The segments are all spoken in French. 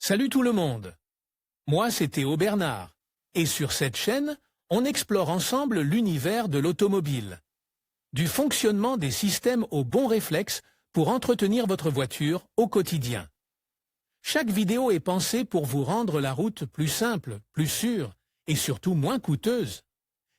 Salut tout le monde. Moi, c'est Théo Bernard. Et sur cette chaîne, on explore ensemble l'univers de l'automobile. Du fonctionnement des systèmes aux bons réflexes pour entretenir votre voiture au quotidien. Chaque vidéo est pensée pour vous rendre la route plus simple, plus sûre et surtout moins coûteuse.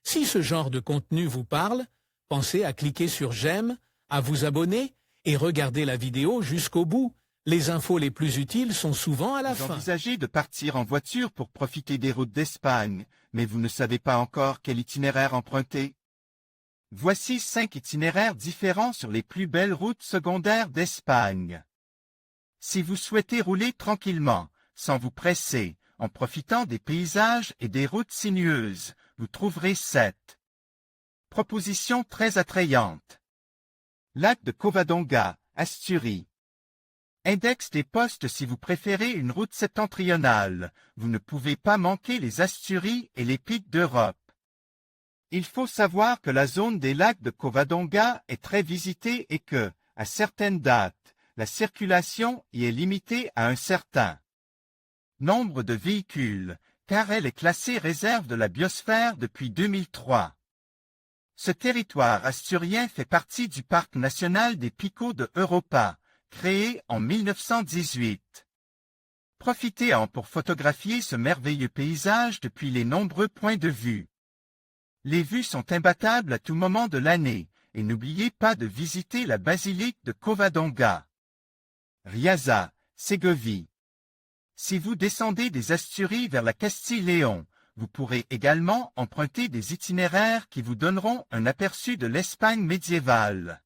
Si ce genre de contenu vous parle, pensez à cliquer sur j'aime, à vous abonner et regarder la vidéo jusqu'au bout. Les infos les plus utiles sont souvent à la fin. Vous envisagez de partir en voiture pour profiter des routes d'Espagne, mais vous ne savez pas encore quel itinéraire emprunter? Voici 5 itinéraires différents sur les plus belles routes secondaires d'Espagne. Si vous souhaitez rouler tranquillement, sans vous presser, en profitant des paysages et des routes sinueuses, vous trouverez 7 propositions très attrayantes. Lac de Covadonga, Asturies. Index des postes si vous préférez une route septentrionale, vous ne pouvez pas manquer les Asturies et les Pics d'Europe. Il faut savoir que la zone des lacs de Covadonga est très visitée et que, à certaines dates, la circulation y est limitée à un certain nombre de véhicules, car elle est classée réserve de la biosphère depuis 2003. Ce territoire asturien fait partie du parc national des Picos de Europa, créé en 1918. Profitez-en pour photographier ce merveilleux paysage depuis les nombreux points de vue. Les vues sont imbattables à tout moment de l'année, et n'oubliez pas de visiter la basilique de Covadonga. Riaza, Ségovie. Si vous descendez des Asturies vers la Castille-Léon, vous pourrez également emprunter des itinéraires qui vous donneront un aperçu de l'Espagne médiévale.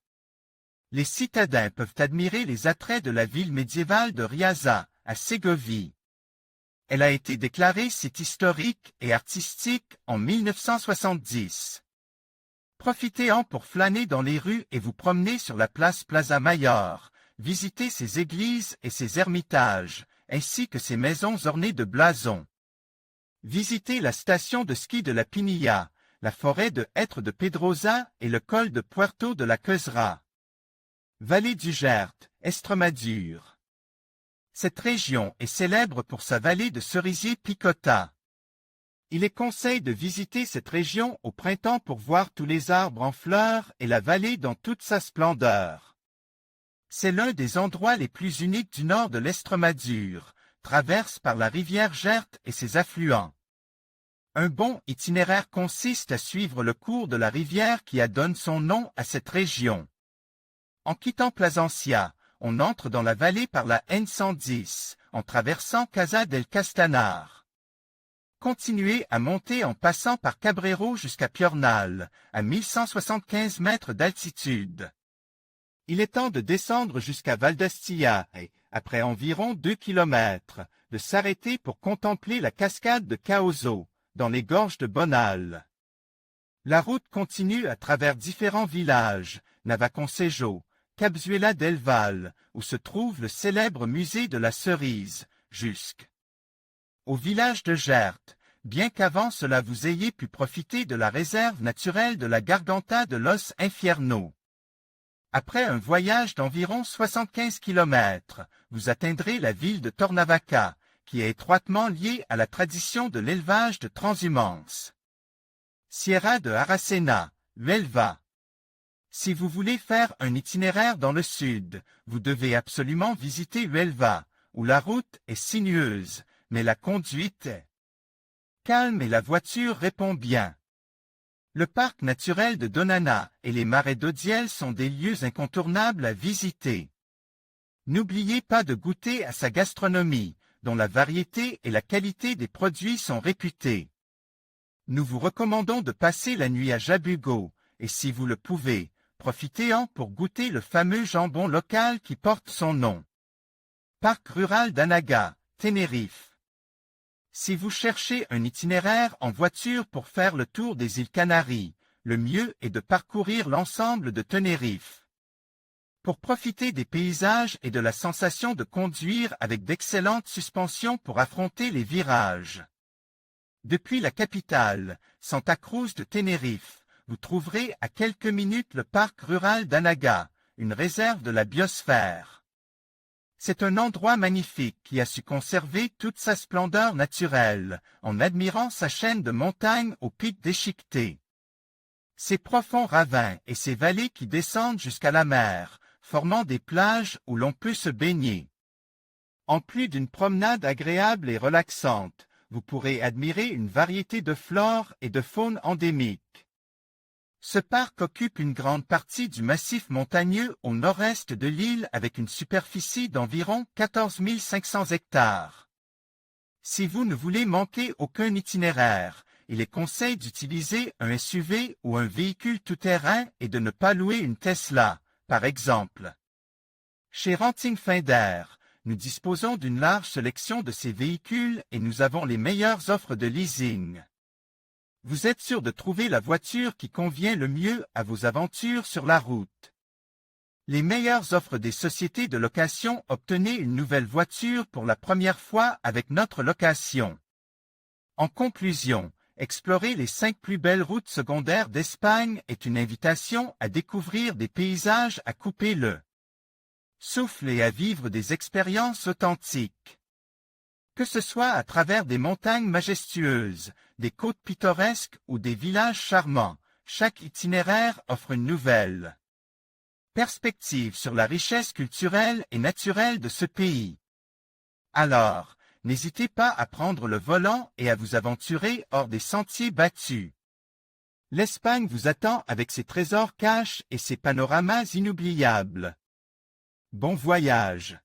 Les citadins peuvent admirer les attraits de la ville médiévale de Riaza, à Ségovie. Elle a été déclarée site historique et artistique en 1970. Profitez-en pour flâner dans les rues et vous promener sur la place Plaza Mayor, visiter ses églises et ses ermitages, ainsi que ses maisons ornées de blasons. Visitez la station de ski de la Pinilla, la forêt de hêtres de Pedrosa et le col de Puerto de la Quezra. Vallée du Gert, Estremadure. Cette région est célèbre pour sa vallée de cerisiers picota. Il est conseil de visiter cette région au printemps pour voir tous les arbres en fleurs et la vallée dans toute sa splendeur. C'est l'un des endroits les plus uniques du nord de l'Estremadure, traverse par la rivière Gert et ses affluents. Un bon itinéraire consiste à suivre le cours de la rivière qui donne son nom à cette région. En quittant Plasencia, on entre dans la vallée par la N110, en traversant Casa del Castanar. Continuez à monter en passant par Cabrero jusqu'à Piornal, à 1175 mètres d'altitude. Il est temps de descendre jusqu'à Valdastilla et, après environ 2 kilomètres, de s'arrêter pour contempler la cascade de Caozo, dans les gorges de Bonal. La route continue à travers différents villages, Navaconcejo, Capzuela del Val, où se trouve le célèbre musée de la cerise, jusqu'au village de Gert, bien qu'avant cela vous ayez pu profiter de la réserve naturelle de la Garganta de los Infiernos. Après un voyage d'environ 75 km, vous atteindrez la ville de Tornavaca, qui est étroitement liée à la tradition de l'élevage de transhumance. Sierra de Aracena, Huelva. Si vous voulez faire un itinéraire dans le sud, vous devez absolument visiter Huelva, où la route est sinueuse, mais la conduite est calme et la voiture répond bien. Le parc naturel de Donana et les marais d'Odiel sont des lieux incontournables à visiter. N'oubliez pas de goûter à sa gastronomie, dont la variété et la qualité des produits sont réputées. Nous vous recommandons de passer la nuit à Jabugo, et si vous le pouvez, profitez-en pour goûter le fameux jambon local qui porte son nom. Parc rural d'Anaga, Tenerife. Si vous cherchez un itinéraire en voiture pour faire le tour des îles Canaries, le mieux est de parcourir l'ensemble de Tenerife. Pour profiter des paysages et de la sensation de conduire avec d'excellentes suspensions pour affronter les virages. Depuis la capitale, Santa Cruz de Tenerife, vous trouverez à quelques minutes le parc rural d'Anaga, une réserve de la biosphère. C'est un endroit magnifique qui a su conserver toute sa splendeur naturelle, en admirant sa chaîne de montagnes au pic déchiqueté. Ses profonds ravins et ses vallées qui descendent jusqu'à la mer, formant des plages où l'on peut se baigner. En plus d'une promenade agréable et relaxante, vous pourrez admirer une variété de flore et de faune endémiques. Ce parc occupe une grande partie du massif montagneux au nord-est de l'île avec une superficie d'environ 14 500 hectares. Si vous ne voulez manquer aucun itinéraire, il est conseillé d'utiliser un SUV ou un véhicule tout-terrain et de ne pas louer une Tesla, par exemple. Chez Renting Finder, nous disposons d'une large sélection de ces véhicules et nous avons les meilleures offres de leasing. Vous êtes sûr de trouver la voiture qui convient le mieux à vos aventures sur la route. Les meilleures offres des sociétés de location. Obtenez une nouvelle voiture pour la première fois avec notre location. En conclusion, explorer les 5 plus belles routes secondaires d'Espagne est une invitation à découvrir des paysages à couper le souffle et à vivre des expériences authentiques. Que ce soit à travers des montagnes majestueuses, des côtes pittoresques ou des villages charmants, chaque itinéraire offre une nouvelle perspective sur la richesse culturelle et naturelle de ce pays. Alors, n'hésitez pas à prendre le volant et à vous aventurer hors des sentiers battus. L'Espagne vous attend avec ses trésors cachés et ses panoramas inoubliables. Bon voyage!